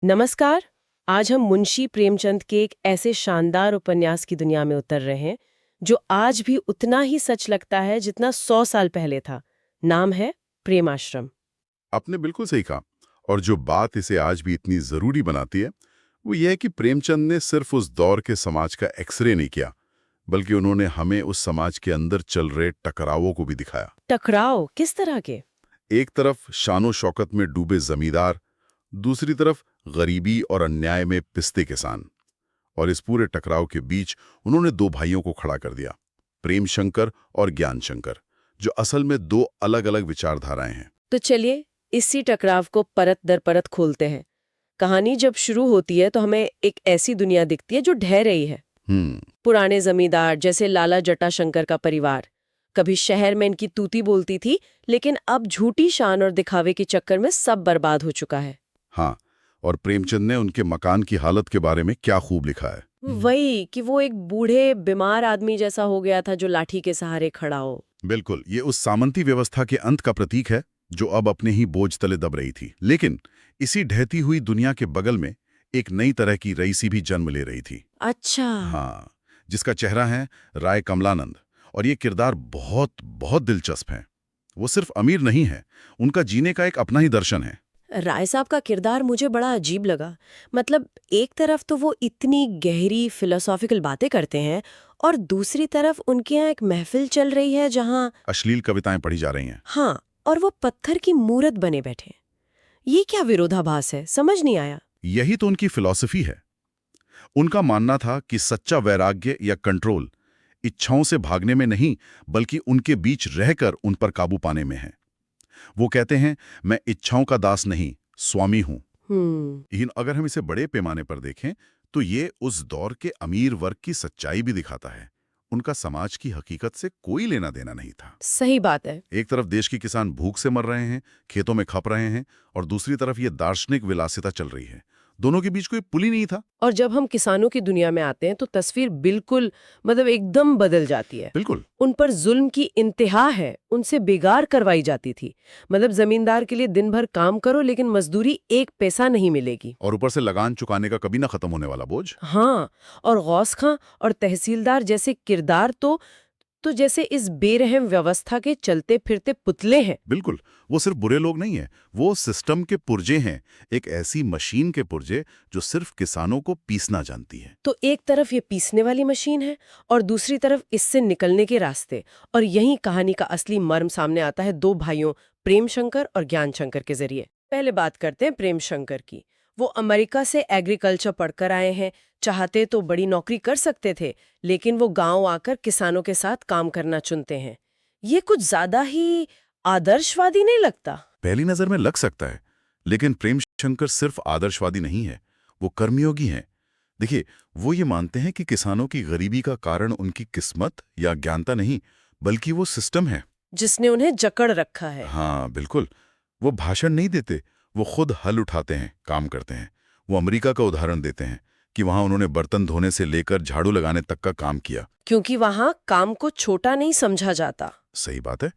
नमस्कार। आज हम मुंशी प्रेमचंद के एक ऐसे शानदार उपन्यास की दुनिया में उतर रहे हैं जो आज भी उतना ही सच लगता है जितना 100 साल पहले था। नाम है प्रेम आश्रम। आपने बिल्कुल सही कहा। और जो बात इसे आज भी इतनी जरूरी बनाती है वो ये है कि प्रेमचंद ने सिर्फ उस दौर के समाज का एक्सरे नहीं किया, बल्कि उन्होंने हमें उस समाज के अंदर चल रहे टकरावों को भी दिखाया। टकराव किस तरह के? एक तरफ शानो शौकत में डूबे जमींदार, दूसरी तरफ गरीबी और अन्याय में पिसते किसान। और इस पूरे टकराव के बीच उन्होंने दो भाइयों को खड़ा कर दिया, प्रेम शंकर और ज्ञान शंकर, जो असल में दो अलग अलग विचारधाराएं हैं। तो चलिए इसी टकराव को परत दर परत खोलते हैं। कहानी जब शुरू होती है तो हमें एक ऐसी दुनिया दिखती है जो ढह रही है। पुराने जमींदार जैसे लाला जटाशंकर का परिवार, कभी शहर में इनकी तूती बोलती थी, लेकिन अब झूठी शान और दिखावे के चक्कर में सब बर्बाद हो चुका है। हाँ, और प्रेमचंद ने उनके मकान की हालत के बारे में क्या खूब लिखा है। वही कि वो एक बूढ़े बीमार आदमी जैसा हो गया था जो लाठी के सहारे खड़ा हो। बिल्कुल, ये उस सामंती व्यवस्था के अंत का प्रतीक है जो अब अपने ही बोझ तले दब रही थी। लेकिन इसी ढहती हुई दुनिया के बगल में एक नई तरह की रईसी भी जन्म ले रही थी। अच्छा। हाँ, जिसका चेहरा है राय कमलानंद। और ये किरदार बहुत बहुत दिलचस्प है। वो सिर्फ अमीर नहीं है, उनका जीने का एक अपना ही दर्शन है। राय साहब का किरदार मुझे बड़ा अजीब लगा। मतलब एक तरफ तो वो इतनी गहरी फिलोसॉफिकल बातें करते हैं और दूसरी तरफ उनके यहाँ एक महफिल चल रही है जहाँ अश्लील कविताएं पढ़ी जा रही हैं। हाँ, और वो पत्थर की मूरत बने बैठे। ये क्या विरोधाभास है, समझ नहीं आया। यही तो उनकी फिलॉसफी है। उनका मानना था कि सच्चा वैराग्य या कंट्रोल इच्छाओं से भागने में नहीं, बल्कि उनके बीच रहकर उन पर काबू पाने में है। वो कहते हैं, मैं इच्छाओं का दास नहीं, स्वामी हूं। लेकिन अगर हम इसे बड़े पैमाने पर देखें तो ये उस दौर के अमीर वर्ग की सच्चाई भी दिखाता है। उनका समाज की हकीकत से कोई लेना देना नहीं था। सही बात है। एक तरफ देश के किसान भूख से मर रहे हैं, खेतों में खप रहे हैं, और दूसरी तरफ ये दार्शनिक विलासिता चल रही है। दोनों के बीच कोई पुल ही नहीं था। और जब हम किसानों की दुनिया में आते हैं तो तस्वीर बिल्कुल एकदम बदल जाती है। बिल्कुल। उन पर जुल्म की इंतहा है, उनसे बेगार करवाई जाती थी। जमींदार के लिए दिन भर काम करो लेकिन मजदूरी एक पैसा नहीं मिलेगी, और ऊपर से लगान चुकाने का कभी ना खत्म होने वाला बोझ। हाँ, और गौस खां और तहसीलदार जैसे किरदार तो जैसे इस बेरहम व्यवस्था के चलते फिरते पुतले हैं। बिल्कुल, वो सिर्फ बुरे लोग नहीं हैं, वो सिस्टम के पुर्जे हैं। एक ऐसी मशीन के पुर्जे जो सिर्फ किसानों को पीसना जानती है। तो एक तरफ ये पीसने वाली मशीन है और दूसरी तरफ इससे निकलने के रास्ते। और यही कहानी का असली मर्म सामने आता है दो भाइयों प्रेम शंकर और ज्ञान शंकर के जरिए। पहले बात करते हैं प्रेम शंकर की। वो अमेरिका से एग्रीकल्चर पढ़कर आए हैं। चाहते तो बड़ी नौकरी कर सकते थे, लेकिन वो गांव आकर किसानों के साथ काम करना चुनते हैं। ये कुछ ज्यादा ही आदर्शवादी नहीं लगता? पहली नजर में लग सकता है, लेकिन प्रेम शंकर सिर्फ आदर्शवादी नहीं है, वो कर्मयोगी हैं। देखिए, वो ये मानते हैं कि किसानों की गरीबी का कारण उनकी किस्मत या ज्ञानता नहीं, बल्कि वो सिस्टम है जिसने उन्हें जकड़ रखा है। हाँ बिल्कुल। वो भाषण नहीं देते, वो खुद हल उठाते हैं, काम करते हैं। वो अमेरिका का उदाहरण देते हैं कि वहां उन्होंने बर्तन धोने से लेकर झाड़ू लगाने तक का काम किया, क्योंकि वहां काम को छोटा नहीं समझा जाता। सही बात है।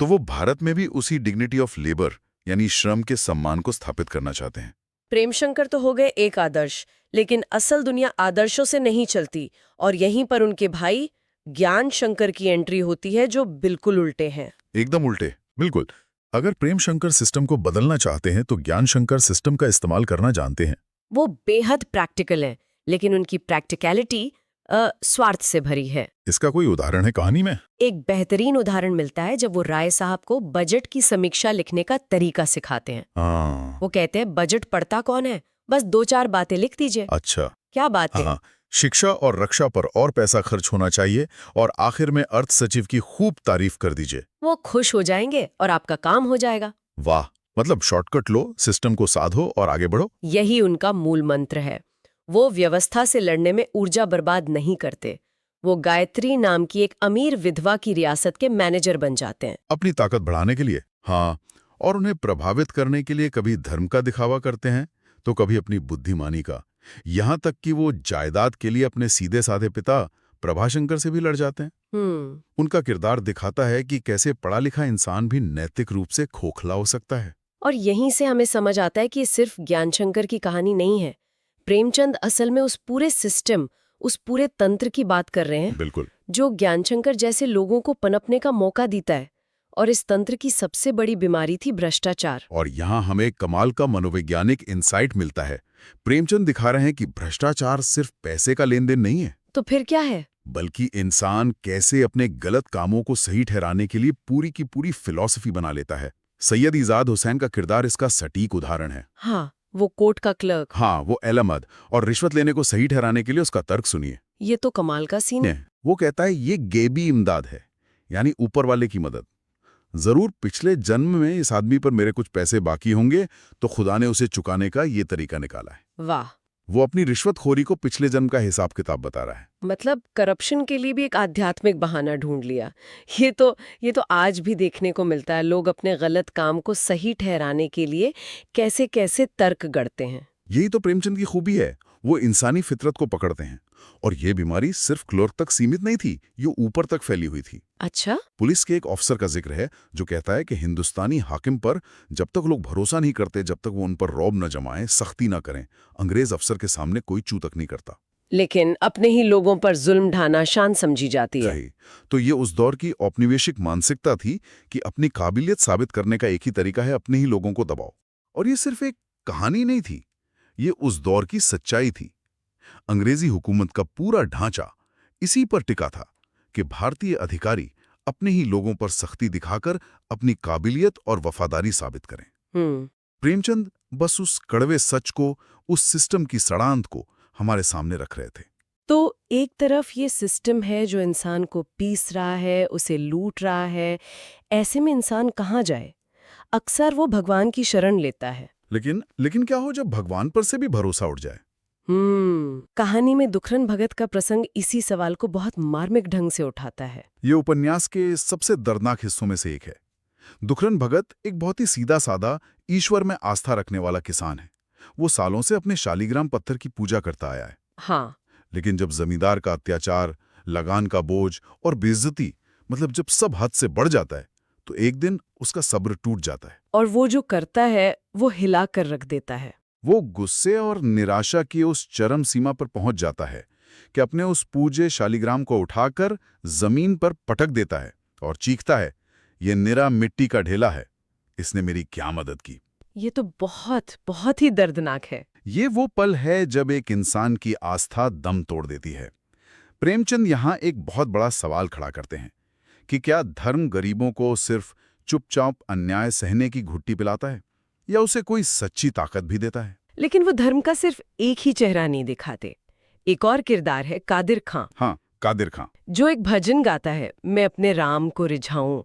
तो वो भारत में भी उसी डिग्निटी ऑफ लेबर यानी श्रम के सम्मान को स्थापित करना चाहते हैं। प्रेम शंकर तो हो गए एक आदर्श, लेकिन असल दुनिया आदर्शों से नहीं चलती। और यहीं पर उनके भाई ज्ञान शंकर की एंट्री होती है, जो बिल्कुल उल्टे हैं। एकदम उल्टे, बिल्कुल। अगर प्रेम शंकर सिस्टम को बदलना चाहते हैं तो ज्ञान शंकर सिस्टम का इस्तेमाल करना जानते हैं। वो बेहद प्रैक्टिकल है, लेकिन उनकी प्रैक्टिकलिटी स्वार्थ से भरी है। इसका कोई उदाहरण है कहानी में? एक बेहतरीन उदाहरण मिलता है जब वो राय साहब को बजट की समीक्षा लिखने का तरीका सिखाते हैं। वो कहते हैं, बजट पढ़ता कौन है, बस 2-4 बातें लिख दीजिए। अच्छा, क्या बात है? हाँ, शिक्षा और रक्षा पर और पैसा खर्च होना चाहिए, और आखिर में अर्थ सचिव की खूब तारीफ कर दीजिए। वो खुश हो जाएंगे और आपका काम हो जाएगा। वाह, मतलब शॉर्टकट लो, सिस्टम को साधो और आगे बढ़ो। यही उनका मूल मंत्र है। वो व्यवस्था से लड़ने में ऊर्जा बर्बाद नहीं करते। वो गायत्री नाम की एक अमीर विधवा की रियासत के मैनेजर बन जाते हैं, अपनी ताकत बढ़ाने के लिए। हाँ, और उन्हें प्रभावित करने के लिए कभी धर्म का दिखावा करते हैं तो कभी अपनी बुद्धिमानी का। यहां तक कि वो जायदाद के लिए अपने सीधे साधे पिता प्रभाशंकर से भी लड़ जाते हैं। उनका किरदार दिखाता है कि कैसे पढ़ा लिखा इंसान भी नैतिक रूप से खोखला हो सकता है। और यहीं से हमें समझ आता है कि ये सिर्फ ज्ञानशंकर की कहानी नहीं है। प्रेमचंद असल में उस पूरे सिस्टम, उस पूरे तंत्र की बात कर रहे हैं बिल्कुल। जो ज्ञानशंकर जैसे लोगों को पनपने का मौका देता है। और इस तंत्र की सबसे बड़ी बीमारी थी भ्रष्टाचार। और यहाँ हमें कमाल का मनोवैज्ञानिक इंसाइट मिलता है। प्रेमचंद दिखा रहे हैं कि भ्रष्टाचार सिर्फ पैसे का लेन देन नहीं है, तो फिर क्या है? बल्कि इंसान कैसे अपने गलत कामों को सही ठहराने के लिए पूरी की पूरी फिलॉसफी बना लेता है। सैयद इजाद हुसैन का किरदार इसका सटीक उदाहरण है। हाँ, वो कोर्ट का क्लर्क। हाँ, वो एलमद, और रिश्वत लेने को सही ठहराने के लिए उसका तर्क सुनिए। ये तो कमाल का सीन है। वो कहता है ये गेबी इमदाद है, यानी ऊपर वाले की मदद। जरूर पिछले जन्म में इस आदमी पर मेरे कुछ पैसे बाकी होंगे, तो खुदा ने उसे चुकाने का ये तरीका निकाला है। वाह! वो अपनी रिश्वतखोरी को पिछले जन्म का हिसाब किताब बता रहा है। मतलब करप्शन के लिए भी एक आध्यात्मिक बहाना ढूंढ लिया। ये तो आज भी देखने को मिलता है। लोग अपने गलत काम को सही ठहराने के लिए कैसे कैसे तर्क गढ़ते हैं। यही तो प्रेमचंद की खूबी है, वो इंसानी फितरत को पकड़ते हैं। और ये बीमारी सिर्फ क्लर्क तक सीमित नहीं थी, ये ऊपर तक फैली हुई थी। अच्छा? पुलिस के एक ऑफिसर का जिक्र है जो कहता है कि हिंदुस्तानी हाकिम पर जब तक लोग भरोसा नहीं करते, जब तक वो उन पर रौब न जमाएं, सख्ती न करें, अंग्रेज अफसर के सामने कोई चू तक नहीं करता। लेकिन अपने ही लोगों पर जुल्म ढाना शान समझी जाती है। सही। तो ये उस दौर की औपनिवेशिक मानसिकता थी कि अपनी काबिलियत साबित करने का एक ही तरीका है, अपने ही लोगों को दबाओ। और ये सिर्फ एक कहानी नहीं थी, ये उस दौर की सच्चाई थी। अंग्रेजी हुकूमत का पूरा ढांचा इसी पर टिका था कि भारतीय अधिकारी अपने ही लोगों पर सख्ती दिखाकर अपनी काबिलियत और वफादारी साबित करें। प्रेमचंद बस उस कड़वे सच को, उस सिस्टम की सड़ांत को हमारे सामने रख रहे थे। तो एक तरफ ये सिस्टम है जो इंसान को पीस रहा है, उसे लूट रहा है। ऐसे में इंसान कहाँ जाए? अक्सर वो भगवान की शरण लेता है। लेकिन क्या हो जब भगवान पर से भी भरोसा उठ जाए? कहानी में दुखरन भगत का प्रसंग इसी सवाल को बहुत मार्मिक ढंग से उठाता है। ये उपन्यास के सबसे दर्दनाक हिस्सों में से एक है। दुखरन भगत एक बहुत ही सीधा साधा, ईश्वर में आस्था रखने वाला किसान है। वो सालों से अपने शालीग्राम पत्थर की पूजा करता आया है। हाँ। लेकिन जब जमींदार का अत्याचार, लगान का बोझ और बेइज्जती, मतलब जब सब हद से बढ़ जाता है, तो एक दिन उसका सब्र टूट जाता है। और वो जो करता है वो हिला कर रख देता है। वो गुस्से और निराशा की उस चरम सीमा पर पहुंच जाता है कि अपने उस पूज्य शालीग्राम को उठाकर जमीन पर पटक देता है और चीखता है, ये निरा मिट्टी का ढेला है, इसने मेरी क्या मदद की। ये तो बहुत बहुत ही दर्दनाक है। ये वो पल है जब एक इंसान की आस्था दम तोड़ देती है। प्रेमचंद यहाँ एक बहुत बड़ा सवाल खड़ा करते हैं कि क्या धर्म गरीबों को सिर्फ चुपचाप अन्याय सहने की घुट्टी पिलाता है, या उसे कोई सच्ची ताकत भी देता है? लेकिन वो धर्म का सिर्फ एक ही चेहरा नहीं दिखाते। एक और किरदार है कादिर खां। हाँ, कादिर खां, जो एक भजन गाता है, मैं अपने राम को रिझाऊं।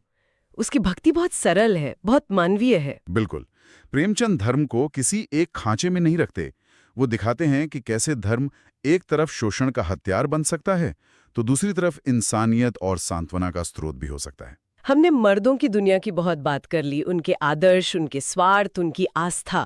उसकी भक्ति बहुत सरल है, बहुत मानवीय है। बिल्कुल। प्रेमचंद धर्म को किसी एक खांचे में नहीं रखते। वो दिखाते हैं कि कैसे धर्म एक तरफ शोषण का हथियार बन सकता है, तो दूसरी तरफ इंसानियत और सांत्वना का स्रोत भी हो सकता है। हमने मर्दों की दुनिया की बहुत बात कर ली, उनके आदर्श, उनके स्वार्थ, उनकी आस्था।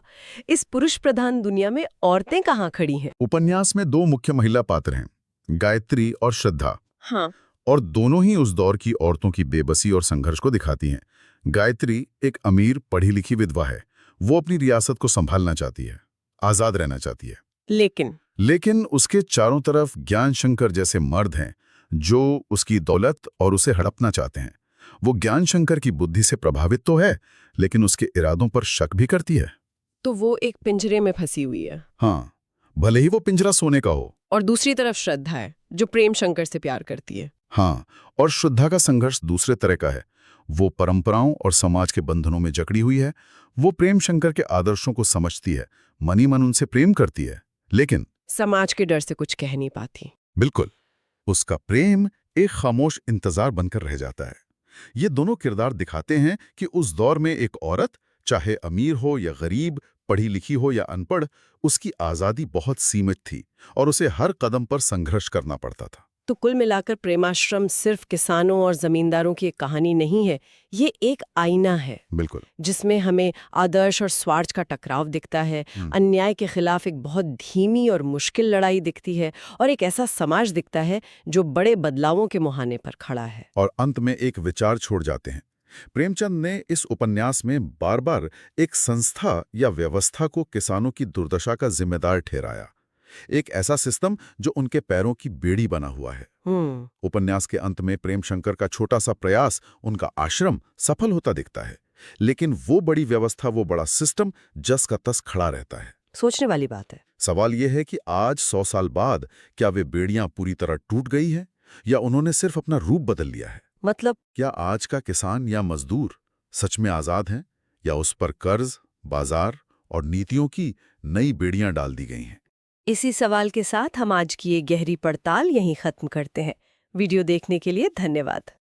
इस पुरुष प्रधान दुनिया में औरतें कहाँ खड़ी हैं? उपन्यास में दो मुख्य महिला पात्र हैं, गायत्री और श्रद्धा। हाँ। और दोनों ही उस दौर की औरतों की बेबसी और संघर्ष को दिखाती हैं। गायत्री एक अमीर पढ़ी लिखी विधवा है। वो अपनी रियासत को संभालना चाहती है, आजाद रहना चाहती है। लेकिन उसके चारों तरफ ज्ञानशंकर जैसे मर्द हैं जो उसकी दौलत और उसे हड़पना चाहते हैं। वो ज्ञानशंकर की बुद्धि से प्रभावित तो है, लेकिन उसके इरादों पर शक भी करती है। तो वो एक पिंजरे में फंसी हुई है। हाँ, भले ही वो पिंजरा सोने का हो। और दूसरी तरफ श्रद्धा है जो प्रेम शंकर से प्यार करती है। हाँ, और श्रद्धा का संघर्ष दूसरे तरह का है। वो परंपराओं और समाज के बंधनों में जकड़ी हुई है। वो प्रेम शंकर के आदर्शों को समझती है, मनी मन उनसे प्रेम करती है, लेकिन समाज के डर से कुछ कह नहीं पाती। बिल्कुल, उसका प्रेम एक खामोश इंतजार बनकर रह जाता है। ये दोनों किरदार दिखाते हैं कि उस दौर में एक औरत, चाहे अमीर हो या गरीब, पढ़ी लिखी हो या अनपढ़, उसकी आज़ादी बहुत सीमित थी और उसे हर कदम पर संघर्ष करना पड़ता था। तो कुल मिलाकर प्रेमाश्रम सिर्फ किसानों और जमींदारों की एक कहानी नहीं है, ये एक आईना है। बिल्कुल। जिसमें हमें आदर्श और स्वार्थ का टकराव दिखता है, अन्याय के खिलाफ एक बहुत धीमी और मुश्किल लड़ाई दिखती है, और एक ऐसा समाज दिखता है जो बड़े बदलावों के मुहाने पर खड़ा है। और अंत में एक विचार छोड़ जाते हैं प्रेमचंद ने इस उपन्यास में बार बार एक संस्था या व्यवस्था को किसानों की दुर्दशा का जिम्मेदार ठहराया, एक ऐसा सिस्टम जो उनके पैरों की बेड़ी बना हुआ है। उपन्यास के अंत में प्रेमशंकर का छोटा सा प्रयास, उनका आश्रम, सफल होता दिखता है, लेकिन वो बड़ी व्यवस्था, वो बड़ा सिस्टम जस का तस खड़ा रहता है। सोचने वाली बात है। सवाल यह है कि आज 100 साल बाद क्या वे बेड़ियां पूरी तरह टूट गई हैं या उन्होंने सिर्फ अपना रूप बदल लिया है? मतलब क्या आज का किसान या मजदूर सच में आजाद हैं या उस पर कर्ज, बाजार और नीतियों की नई बेड़ियां डाल दी गई हैं? इसी सवाल के साथ हम आज की ये गहरी पड़ताल यहीं खत्म करते हैं। वीडियो देखने के लिए धन्यवाद।